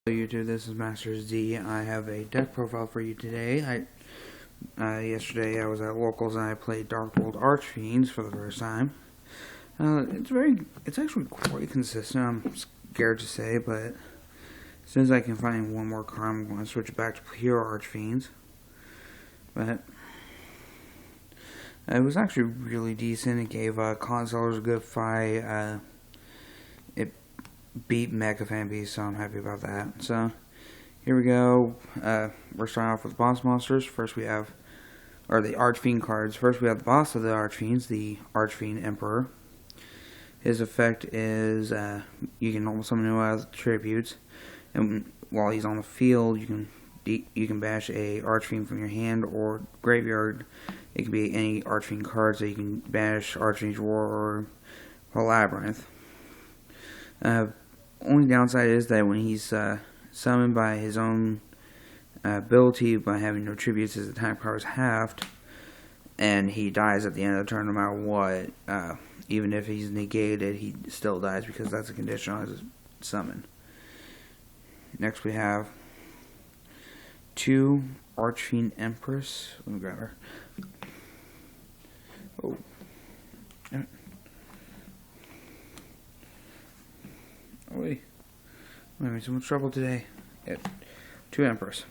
Hello YouTube, this is Master Z. I have a deck profile for you today. Yesterday I was at Locals and I played Dark World Archfiends for the first time. It's actually quite consistent. I'm scared to say, but as soon as I can find one more card, I'm going to switch it back to pure Archfiends. But it was actually really decent. It gave Consellers a good fight. It beat Mega Fan Beast, so I'm happy about that. So here we go. We're starting off with boss monsters. First we have, or the Archfiend cards. First we have the boss of the Archfiends, the Archfiend Emperor. His effect is you can normal summon him out of tributes, and while he's on the field, you can bash a Archfiend from your hand or graveyard. It can be any Archfiend card, so you can bash Archfiend's Roar or Labyrinth. Only downside is that when he's summoned by his own ability, by having no tributes, his attack power is halved, and he dies at the end of the turn no matter what. Even if he's negated, he still dies because that's a condition on his summon. Next we have two Archfiend Empress. Let me grab her. Oh. Oh wait, I'm having so much trouble today. Yeah. Two Empress.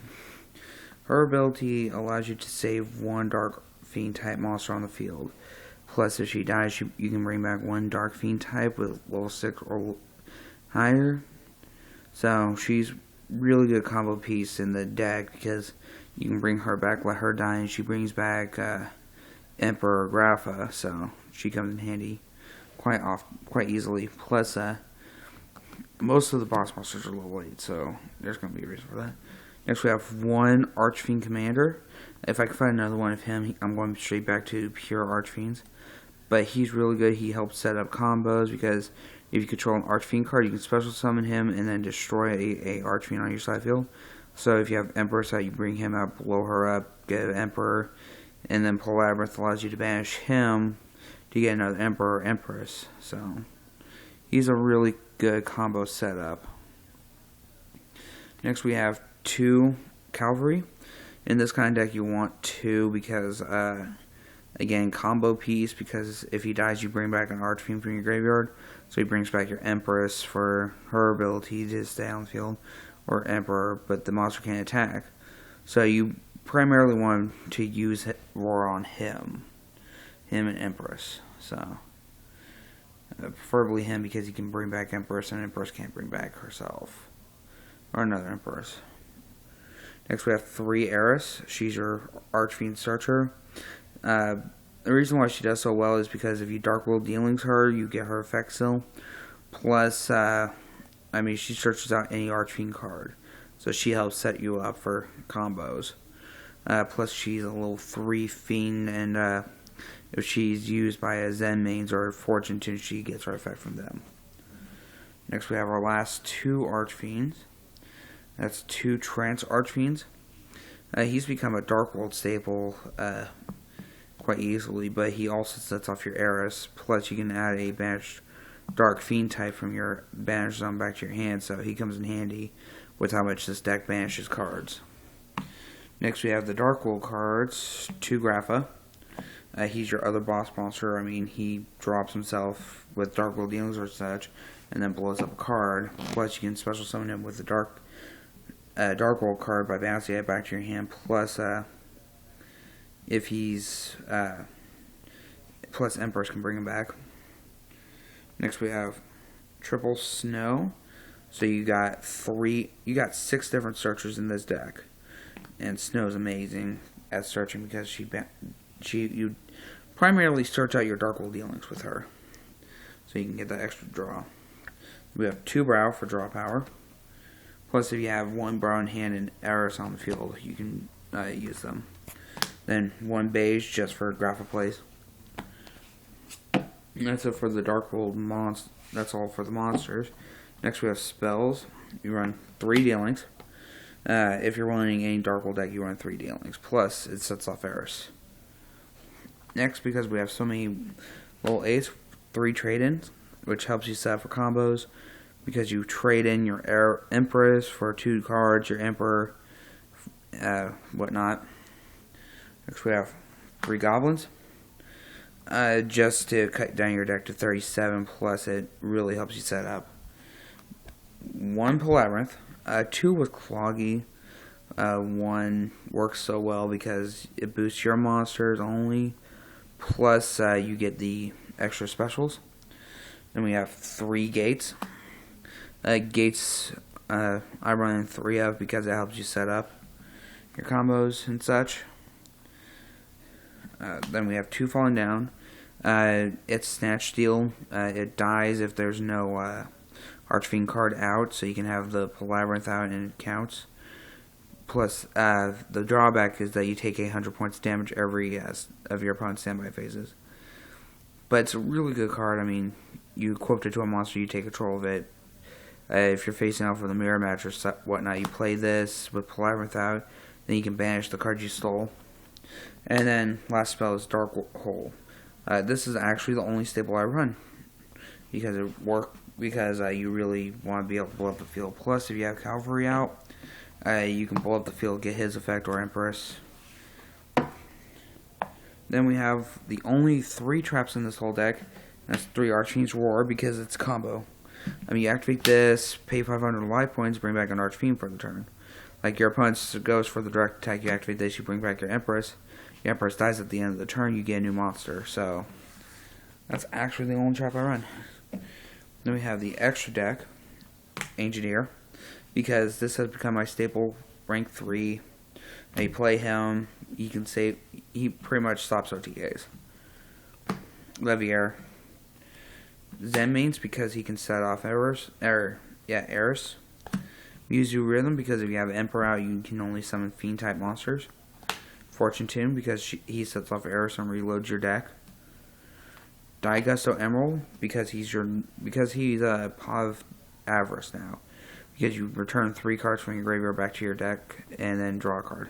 Her ability allows you to save one Dark Fiend type monster on the field. Plus, if she dies, you can bring back one Dark Fiend type with level 6 or higher. So she's really good combo piece in the deck because you can bring her back, let her die, and she brings back Emperor Grapha. So she comes in handy quite easily. Plus, most of the boss monsters are level 8, so there's going to be a reason for that. Next we have one Archfiend Commander. If I can find another one of him, I'm going straight back to pure Archfiends. But he's really good. He helps set up combos because if you control an Archfiend card, you can special summon him and then destroy a Archfiend on your side field. So if you have Empress out, you bring him up, blow her up, get an Emperor, and then pull Labyrinth allows you to banish him to get another Emperor or Empress. So he's a really good combo setup. Next we have two Cavalry. In this kind of deck you want two because again, combo piece, because if he dies you bring back an Archfiend from your graveyard, so he brings back your Empress for her ability to stay on the field, or Emperor, but the monster can't attack. So you primarily want to use Roar on him and Empress. So preferably him because he can bring back Empress, and Empress can't bring back herself. Or another Empress. Next we have three Eris. She's your Archfiend Searcher. The reason why she does so well is because if you Dark World Dealings her, you get her effect still. Plus, she searches out any Archfiend card. So she helps set you up for combos. Plus she's a level 3 Fiend, and if she's used by a Zen mains or Fortune Tune, she gets her effect from them. Next we have our last two Archfiends. That's two Trance Archfiends. He's become a Dark World staple quite easily, but he also sets off your Eris. Plus you can add a banished Dark Fiend type from your banished zone back to your hand, so he comes in handy with how much this deck banishes cards. Next we have the Dark World cards, two Grapha. He's your other boss monster. He drops himself with Dark World Dealings or such, and then blows up a card. Plus, you can special summon him with the Dark World card by bouncing it back to your hand. Plus, if he's plus Empress can bring him back. Next, we have triple Snow. So you got 6 different searchers in this deck, and Snow's amazing at searching because you primarily search out your Dark World Dealings with her, so you can get that extra draw. We have two Brow for draw power. Plus, if you have one Brow in hand and Eris on the field, you can use them. Then one Beige just for Grapha plays. And that's it for the Dark World monster. That's all for the monsters. Next we have spells. You run 3 Dealings. If you're running any Dark World deck, you run 3 Dealings. Plus, it sets off Eris. Next, because we have so many level 8s, 3 trade-ins, which helps you set up for combos. because you trade in your Empress for 2 cards, your Emperor, whatnot. Next we have 3 Goblins. Just to cut down your deck to 37, plus it really helps you set up. 1 Labyrinth, 2 with Cloggy. 1 works so well because it boosts your monsters only, plus you get the extra specials. Then we have 3 Gates. Gates, I run in 3 of because it helps you set up your combos and such. Then we have 2 Falling Down. It's Snatch Steal. It dies if there's no Archfiend card out, so you can have the Labyrinth out and it counts. Plus, the drawback is that you take 100 points damage every of your opponent's standby phases. But it's a really good card. I mean, you equip it to a monster, you take control of it. If you're facing off with a mirror match or whatnot, you play this with Labyrinth out, then you can banish the card you stole. And then, last spell is Dark Hole. This is actually the only staple I run, because you really want to be able to blow up the field. Plus, if you have Cavalry out, you can blow up the field, get his effect or Empress. Then we have the only 3 traps in this whole deck. That's 3 Archfiend's Roar, because it's combo. I mean, you activate this, pay 500 life points, bring back an Archfiend for the turn. Like, your opponent goes for the direct attack, you activate this, you bring back your Empress. Your Empress dies at the end of the turn, you get a new monster. So, that's actually the only trap I run. Then we have the extra deck, Engineer, because this has become my staple rank 3. Now you play him, he pretty much stops OTKs. Levier. Zen Mains, because he can set off Eris. Muzu Rhythm, because if you have Emperor out, you can only summon Fiend type monsters. Fortune Tune, because he sets off Eris and reloads your deck. Daigusto Emerald, because he's Pav Avarice now. Because you return 3 cards from your graveyard back to your deck and then draw a card.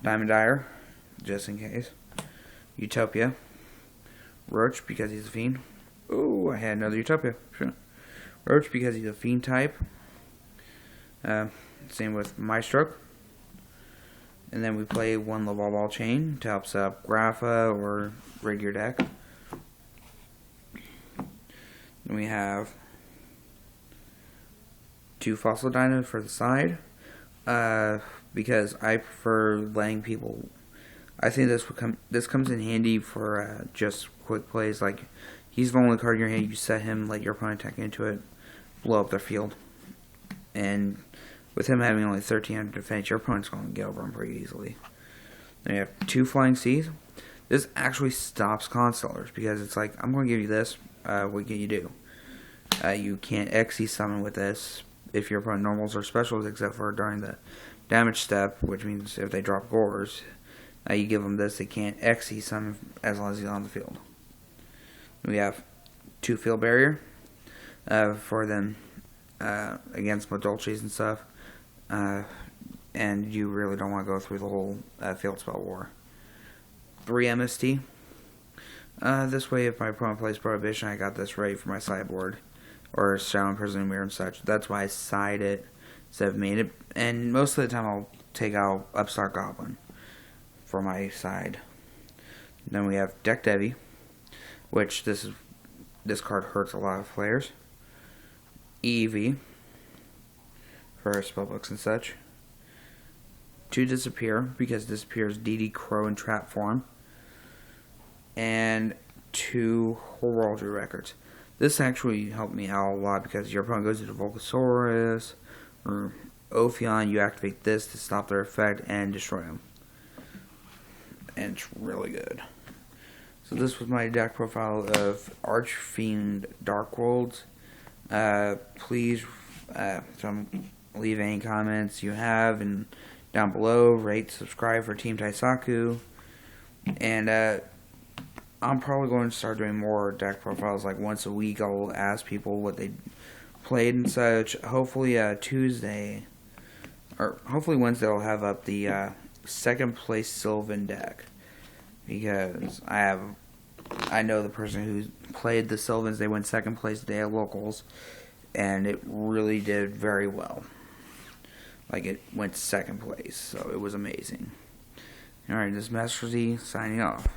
Diamond Dyer, just in case. Utopia. Roach, because he's a Fiend. Ooh, I had another Utopia. Sure. Roach, because he's a Fiend type. Same with Maestro. And then we play 1 Laval Chain to help set up Grapha or rig your deck. Then we have 2 Fossil Dino for the side, because I prefer letting people. I think this comes in handy for just quick plays. Like, he's the only card in your hand. You set him, let your opponent attack into it, blow up their field, and with him having only 1300 defense, your opponent's going to get over him pretty easily. Then you have 2 Flying Seas. This actually stops Constellars, because it's like, I'm going to give you this. What can you do? You can't Xe summon with this if your opponent normals or specials, except for during the damage step, which means if they drop Gores, you give them this, they can't Xe summon as long as he's on the field. We have 2 Field Barrier for them against Madolches and stuff, and you really don't want to go through the whole field spell war. 3 MST. This way, if my opponent plays Prohibition, I got this ready for my sideboard, or Shadow Imprisoning Mirror and such. That's why I side it instead of main it. And most of the time, I'll take out Upstart Goblin for my side. Then we have Deck Devi, which this card hurts a lot of players. EEV for spellbooks and such. 2 Disappear, because Disappear is DD Crow in trap form. And 2 Heraldry Records. This actually helped me out a lot, because your opponent goes into Volcasaurus or Ophion, you activate this to stop their effect and destroy them. And it's really good. So this was my deck profile of Archfiend Dark Worlds. Please leave any comments you have and down below. Rate, subscribe for Team Taisaku. And I'm probably going to start doing more deck profiles, like once a week. I'll ask people what they played and such. Hopefully Tuesday, or hopefully Wednesday, I'll have up the second place Sylvan deck, because I know the person who played the Sylvans. They went second place today at locals, and it really did very well. Like, it went second place, so it was amazing. Alright, this is Master Z signing off.